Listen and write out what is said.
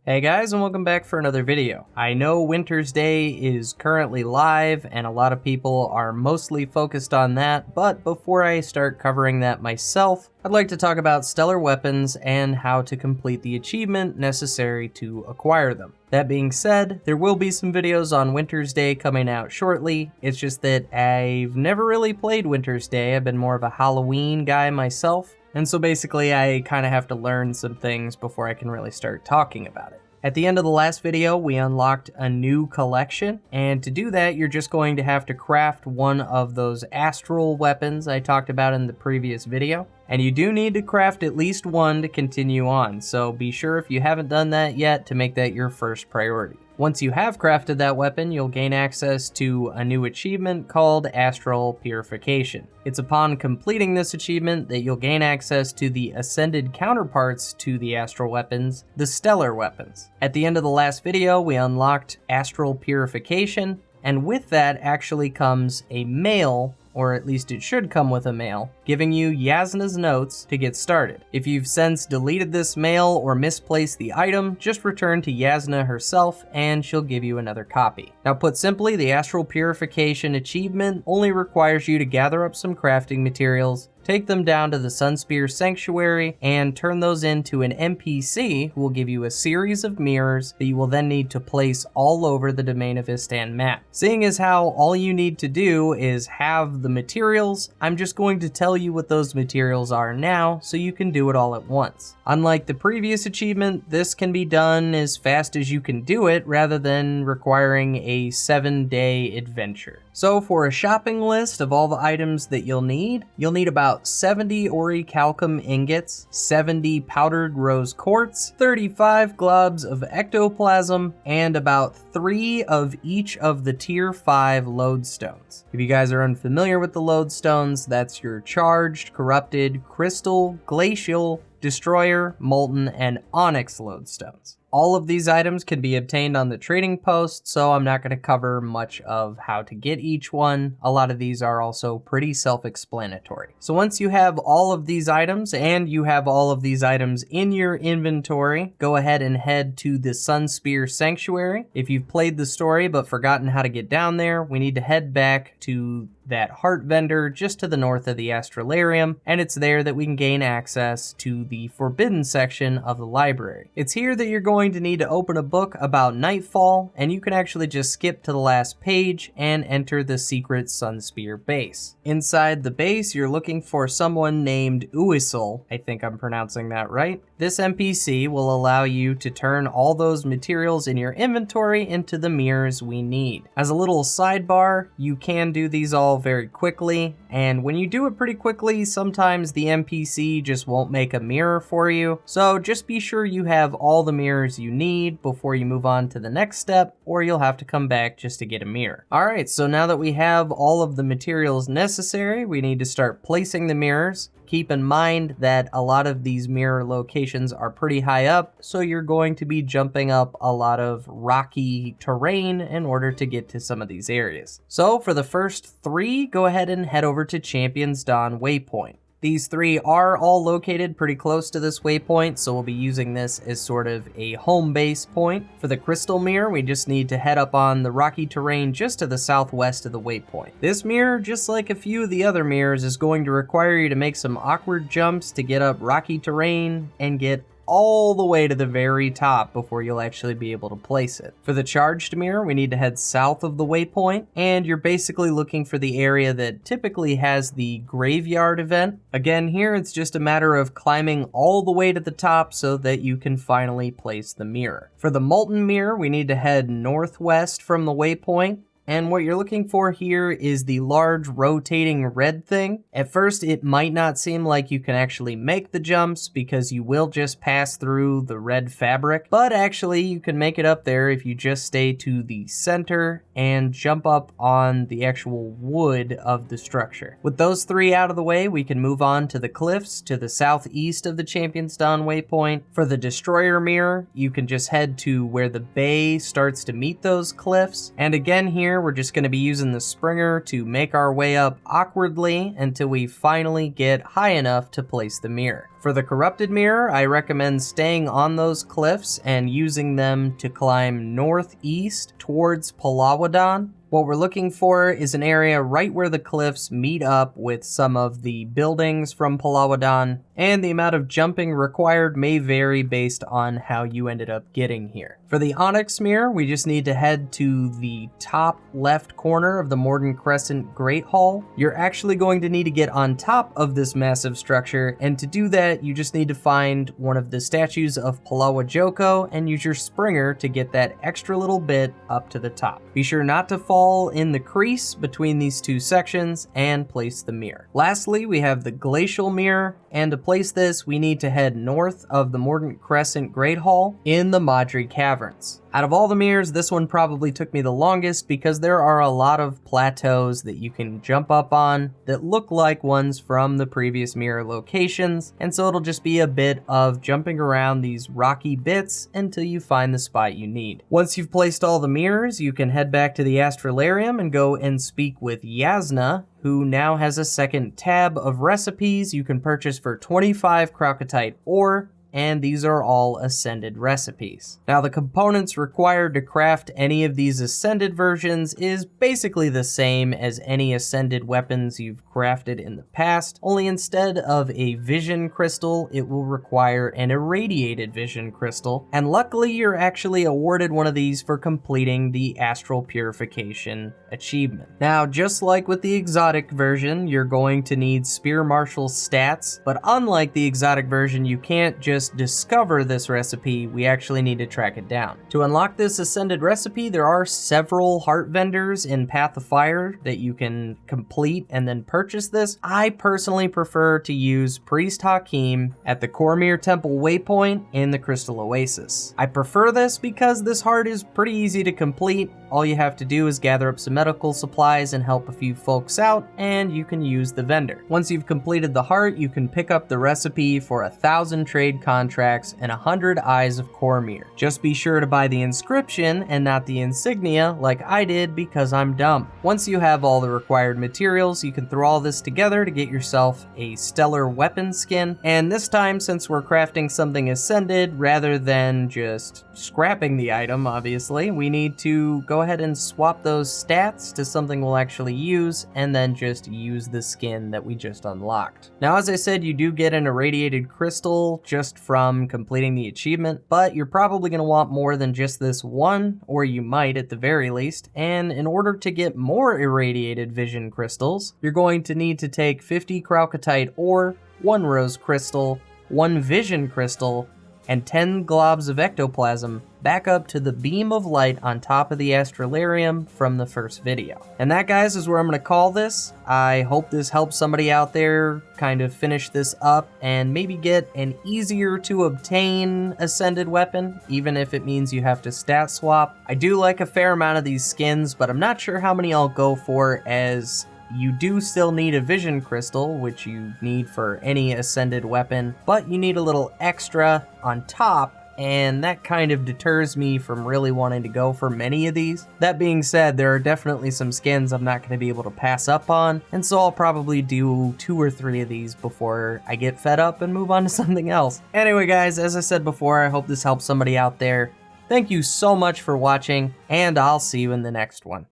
Hey guys, and welcome back for another video. I know Winter's Day is currently live and a lot of people are mostly focused on that, but before I start covering that myself, I'd like to talk about stellar weapons and how to complete the achievement necessary to acquire them. That being said, there will be some videos on Winter's Day coming out shortly. It's just that I've never really played Winter's Day. I've been more of a Halloween guy myself. And so basically I kind of have to learn some things before I can really start talking about it. At the end of the last video, we unlocked a new collection, and to do that, you're just going to have to craft one of those astral weapons I talked about in the previous video. And you do need to craft at least one to continue on, so be sure if you haven't done that yet to make that your first priority. Once you have crafted that weapon, you'll gain access to a new achievement called Astral Purification. It's upon completing this achievement that you'll gain access to the ascended counterparts to the astral weapons, the stellar weapons. At the end of the last video, we unlocked Astral Purification, and with that actually comes a mail, or at least it should come with a mail, giving you Yasna's notes to get started. If you've since deleted this mail or misplaced the item, just return to Yasna herself and she'll give you another copy. Now put simply, the Astral Purification achievement only requires you to gather up some crafting materials, take them down to the Sunspear Sanctuary, and turn those into an NPC who will give you a series of mirrors that you will then need to place all over the Domain of Istan map. Seeing as how all you need to do is have the materials, I'm just going to tell you what those materials are now so you can do it all at once. Unlike the previous achievement, this can be done as fast as you can do it rather than requiring a 7-day adventure. So for a shopping list of all the items that you'll need about 70 orichalcum ingots, 70 powdered rose quartz, 35 globs of ectoplasm, and about 3 of each of the tier 5 lodestones. If you guys are unfamiliar with the lodestones, that's your charged, corrupted, crystal, glacial, destroyer, molten, and onyx lodestones. All of these items can be obtained on the trading post, so I'm not going to cover much of how to get each one. A lot of these are also pretty self-explanatory. So once you have all of these items, and you have all of these items in your inventory, go ahead and head to the Sunspear Sanctuary. If you've played the story but forgotten how to get down there, we need to head back to that heart vendor just to the north of the Astralarium, and it's there that we can gain access to the forbidden section of the library. It's here that you're going to need to open a book about Nightfall, and you can actually just skip to the last page and enter the secret Sunspear base. Inside the base, you're looking for someone named Uisul. I think I'm pronouncing that right. This NPC will allow you to turn all those materials in your inventory into the mirrors we need. As a little sidebar, you can do these all very quickly, and when you do it pretty quickly, sometimes the NPC just won't make a mirror for you, so just be sure you have all the mirrors you need before you move on to the next step, or you'll have to come back just to get a mirror. Alright, so now that we have all of the materials necessary, we need to start placing the mirrors. Keep in mind that a lot of these mirror locations are pretty high up, so you're going to be jumping up a lot of rocky terrain in order to get to some of these areas. So for the first 3, go ahead and head over to Champion's Dawn Waypoint. These 3 are all located pretty close to this waypoint, so we'll be using this as sort of a home base point. For the Crystal Mirror, we just need to head up on the rocky terrain just to the southwest of the waypoint. This mirror, just like a few of the other mirrors, is going to require you to make some awkward jumps to get up rocky terrain and get all the way to the very top before you'll actually be able to place it. For the charged mirror, we need to head south of the waypoint, and you're basically looking for the area that typically has the graveyard event. Again, here it's just a matter of climbing all the way to the top so that you can finally place the mirror. For the Molten Mirror, we need to head northwest from the waypoint. And what you're looking for here is the large rotating red thing. At first, it might not seem like you can actually make the jumps because you will just pass through the red fabric, but actually you can make it up there if you just stay to the center and jump up on the actual wood of the structure. With those 3 out of the way, we can move on to the cliffs to the southeast of the Champion's Dawn waypoint. For the Destroyer Mirror, you can just head to where the bay starts to meet those cliffs. And again here, here, we're just going to be using the Springer to make our way up awkwardly until we finally get high enough to place the mirror. For the Corrupted Mirror, I recommend staying on those cliffs and using them to climb northeast towards Palawadon. What we're looking for is an area right where the cliffs meet up with some of the buildings from Palawadon, and the amount of jumping required may vary based on how you ended up getting here. For the Onyx Mirror, we just need to head to the top left corner of the Morden Crescent Great Hall. You're actually going to need to get on top of this massive structure, and to do that, you just need to find one of the statues of Palawa Joko and use your Springer to get that extra little bit up to the top. Be sure not to fall in the crease between these two sections and place the mirror. Lastly, we have the Glacial Mirror, and to place this, we need to head north of the Morden Crescent Great Hall in the Madri Caverns. Out of all the mirrors, this one probably took me the longest because there are a lot of plateaus that you can jump up on that look like ones from the previous mirror locations, and so it'll just be a bit of jumping around these rocky bits until you find the spot you need. Once you've placed all the mirrors, you can head back to the Astralarium and go and speak with Yasna, who now has a second tab of recipes you can purchase for 25 Crocotite ore, and these are all Ascended recipes. Now, the components required to craft any of these Ascended versions is basically the same as any Ascended weapons you've crafted in the past, only instead of a Vision Crystal, it will require an Irradiated Vision Crystal, and luckily you're actually awarded one of these for completing the Astral Purification achievement. Now, just like with the exotic version, you're going to need Spear Marshal stats, but unlike the exotic version, you can't just discover this recipe, we actually need to track it down. To unlock this Ascended recipe, there are several heart vendors in Path of Fire that you can complete and then purchase this. I personally prefer to use Priest Hakim at the Cormyr Temple waypoint in the Crystal Oasis. I prefer this because this heart is pretty easy to complete. All you have to do is gather up some medical supplies and help a few folks out, and you can use the vendor. Once you've completed the heart, you can pick up the recipe for 1,000 trade contracts and 100 Eyes of Cormyr. Just be sure to buy the inscription and not the insignia like I did because I'm dumb. Once you have all the required materials, you can throw all this together to get yourself a stellar weapon skin, and this time, since we're crafting something Ascended rather than just scrapping the item, obviously, we need to go ahead and swap those stats to something we'll actually use, and then just use the skin that we just unlocked. Now, as I said, you do get an Irradiated Crystal just from completing the achievement, but you're probably going to want more than just this one, or you might at the very least, and in order to get more Irradiated Vision Crystals, you're going to need to take 50 Crocotite ore, 1 Rose Crystal, 1 Vision Crystal, and 10 globs of ectoplasm back up to the beam of light on top of the Astralarium from the first video. And that, guys, is where I'm going to call this. I hope this helps somebody out there kind of finish this up and maybe get an easier to obtain Ascended weapon, even if it means you have to stat swap. I do like a fair amount of these skins, but I'm not sure how many I'll go for, as you do still need a Vision Crystal, which you need for any Ascended weapon, but you need a little extra on top, and that kind of deters me from really wanting to go for many of these. That being said, there are definitely some skins I'm not going to be able to pass up on, and so I'll probably do 2 or 3 of these before I get fed up and move on to something else. Anyway, guys, as I said before, I hope this helps somebody out there. Thank you so much for watching, and I'll see you in the next one.